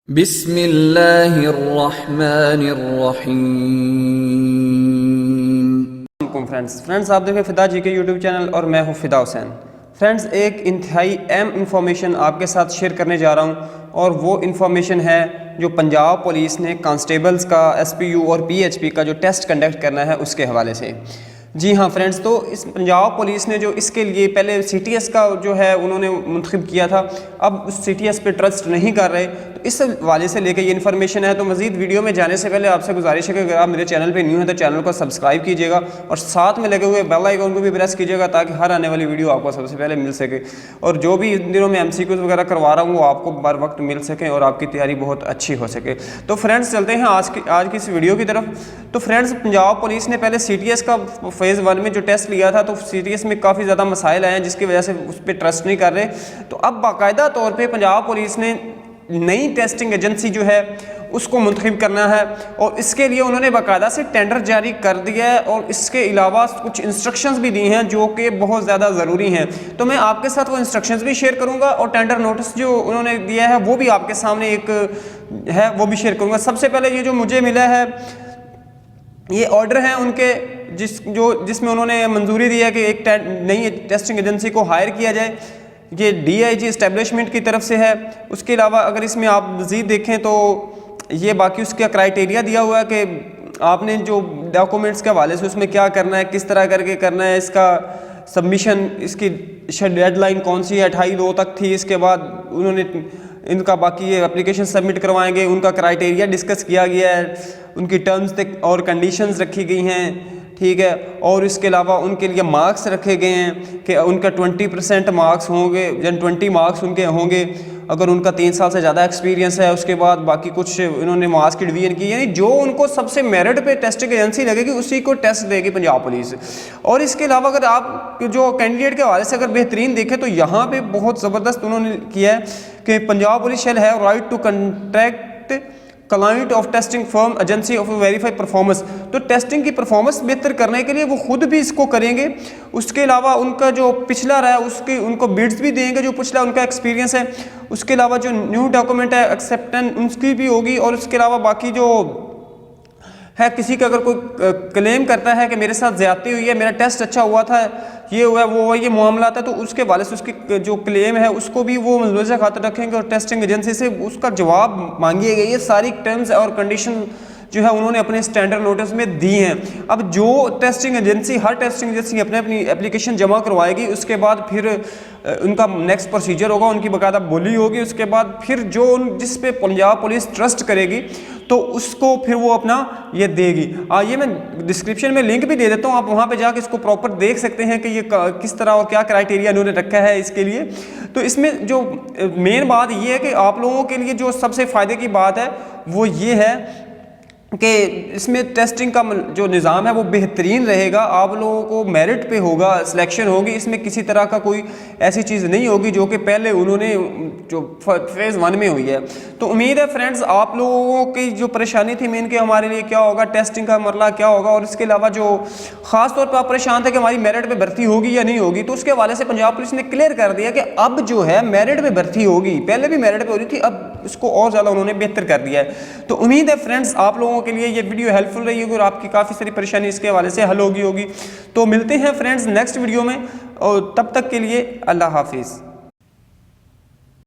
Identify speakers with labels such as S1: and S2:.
S1: बिस्मिल्लाहिर्रहमानिर्रहीम। फ्रेंड्स आप देखें फ़िदा जी के यूट्यूब चैनल और मैं हूं फ़िदा हुसैन। फ्रेंड्स एक इंतहाई अहम इंफॉर्मेशन आपके साथ शेयर करने जा रहा हूं और वो इंफॉर्मेशन है जो पंजाब पुलिस ने कांस्टेबल्स का एसपीयू और पीएचपी का जो टेस्ट कंडक्ट करना है उसके हवाले से। जी हाँ फ्रेंड्स, तो इस पंजाब पुलिस ने जो इसके लिए पहले सीटीएस का जो है उन्होंने मुंतखब किया था, अब उस सीटीएस पे ट्रस्ट नहीं कर रहे, तो इस हवाले से लेकर ये इन्फॉर्मेशन है। तो मज़ीद वीडियो में जाने से पहले आपसे गुजारिश है कि अगर आप मेरे चैनल पे न्यू हैं तो चैनल को सब्सक्राइब कीजिएगा और साथ में लगे हुए बेल आइकन को भी प्रेस कीजिएगा ताकि हर आने वाली वीडियो आपको सबसे पहले मिल सके और जो भी इन दिनों में MCQs वगैरह करवा रहा हूँ वो आपको बर वक्त मिल सके और आपकी तैयारी बहुत अच्छी हो सके। तो फ्रेंड्स चलते हैं आज की इस वीडियो की तरफ। तो फ्रेंड्स पंजाब पुलिस ने पहले सीटीएस का फेज़ 1 में जो टेस्ट लिया था तो सीटीएस में काफ़ी ज़्यादा मसाइल आए हैं जिसकी वजह से उस पर ट्रस्ट नहीं कर रहे। तो अब बाकायदा तौर पे पंजाब पुलिस ने नई टेस्टिंग एजेंसी जो है उसको मुंतखब करना है और इसके लिए उन्होंने बाकायदा से टेंडर जारी कर दिया है और इसके अलावा कुछ इंस्ट्रक्शंस भी दी हैं जो कि बहुत ज़्यादा ज़रूरी हैं। तो मैं आपके साथ वो इंस्ट्रक्शंस भी शेयर करूंगा और टेंडर नोटिस जो उन्होंने दिया है वो भी आपके सामने एक है वो भी शेयर करूंगा। सबसे पहले ये जो मुझे मिला है ये ऑर्डर है उनके जिसमें उन्होंने मंजूरी दी है कि एक नई टेस्टिंग एजेंसी को हायर किया जाए। ये DIG इस्टेब्लिशमेंट की तरफ से है। उसके अलावा अगर इसमें आप मज़ीद देखें तो ये बाकी उसका क्राइटेरिया दिया हुआ है कि आपने जो डॉक्यूमेंट्स के हवाले से उसमें क्या करना है, किस तरह करके करना है, इसका सबमिशन, इसकी डेडलाइन कौन सी है, 28/2 तक थी। इसके बाद उन्होंने इनका बाकी ये एप्लीकेशन सबमिट करवाएंगे, उनका क्राइटेरिया डिस्कस किया गया है, उनकी टर्म्स तक और कंडीशंस रखी गई हैं, ठीक है। और इसके अलावा उनके लिए मार्क्स रखे गए हैं कि उनका 20% मार्क्स होंगे या 20 मार्क्स उनके होंगे अगर उनका 3 साल से ज़्यादा एक्सपीरियंस है। उसके बाद बाकी कुछ इन्होंने मार्क्स की डिवीजन की, यानी जो उनको सबसे मेरिट पे टेस्टिंग एजेंसी लगेगी उसी को टेस्ट देगी पंजाब पुलिस। और इसके अलावा अगर आप जो कैंडिडेट के हवाले से अगर बेहतरीन देखें तो यहाँ पे बहुत ज़बरदस्त उन्होंने किया है कि Punjab police shall have right to contract client of testing firm agency of verify performance. तो टेस्टिंग की परफॉर्मेंस बेहतर करने के लिए वो खुद भी इसको करेंगे। उसके अलावा उनका जो पिछला रहा है उसके उनको बिड्स भी देंगे जो पिछला उनका एक्सपीरियंस है। उसके अलावा जो न्यू डॉक्यूमेंट है एक्सेप्टेंस उसकी भी होगी। और उसके अलावा बाकी जो है किसी का अगर कोई क्लेम करता है कि मेरे साथ ज़्यादती हुई है, मेरा टेस्ट अच्छा हुआ था, ये हुआ वो हुआ, ये मामला था, तो उसके वाले से उसकी जो क्लेम है उसको भी वो मुलवज़ा खातिर रखेंगे और टेस्टिंग एजेंसी से उसका जवाब मांगिएगा। ये सारी टर्म्स और कंडीशन जो है उन्होंने अपने स्टैंडर्ड नोटिस में दी हैं। अब जो टेस्टिंग एजेंसी हर टेस्टिंग एजेंसी अपने अपनी एप्लीकेशन जमा करवाएगी, उसके बाद फिर उनका नेक्स्ट प्रोसीजर होगा, उनकी बाकायदा बोली होगी। उसके बाद फिर जो जिस पे पंजाब पुलिस ट्रस्ट करेगी तो उसको फिर वो अपना ये देगी। ये मैं डिस्क्रिप्शन में लिंक भी दे देता हूँ, आप वहाँ पे जाके इसको प्रॉपर देख सकते हैं कि ये किस तरह और क्या क्राइटेरिया इन्होंने रखा है इसके लिए। तो इसमें जो मेन बात ये है कि आप लोगों के लिए जो सबसे फ़ायदे की बात है वो ये है कि इसमें टेस्टिंग का जो निज़ाम है वो बेहतरीन रहेगा। आप लोगों को मेरिट पे होगा, सिलेक्शन होगी, इसमें किसी तरह का कोई ऐसी चीज़ नहीं होगी जो कि पहले उन्होंने जो फेज़ 1 में हुई है। तो उम्मीद है फ्रेंड्स आप लोगों की जो परेशानी थी मेन कि हमारे लिए क्या होगा, टेस्टिंग का मरला क्या होगा, और इसके अलावा जो ख़ास तौर पर आप परेशान थे कि हमारी मेरिट पर भर्ती होगी या नहीं होगी, तो उसके हवाले से पंजाब पुलिस ने क्लियर कर दिया कि अब जो है मेरिट पर भर्ती होगी। पहले भी मेरिट पर हो रही थी, अब इसको और ज़्यादा उन्होंने बेहतर कर दिया है। तो उम्मीद है फ्रेंड्स आप लोगों के लिए ये वीडियो हेल्पफुल रही होगी और आपकी काफ़ी सारी परेशानी इसके हवाले से हल होगी। तो मिलते हैं फ्रेंड्स नेक्स्ट वीडियो में और तब तक के लिए अल्लाह हाफिज़।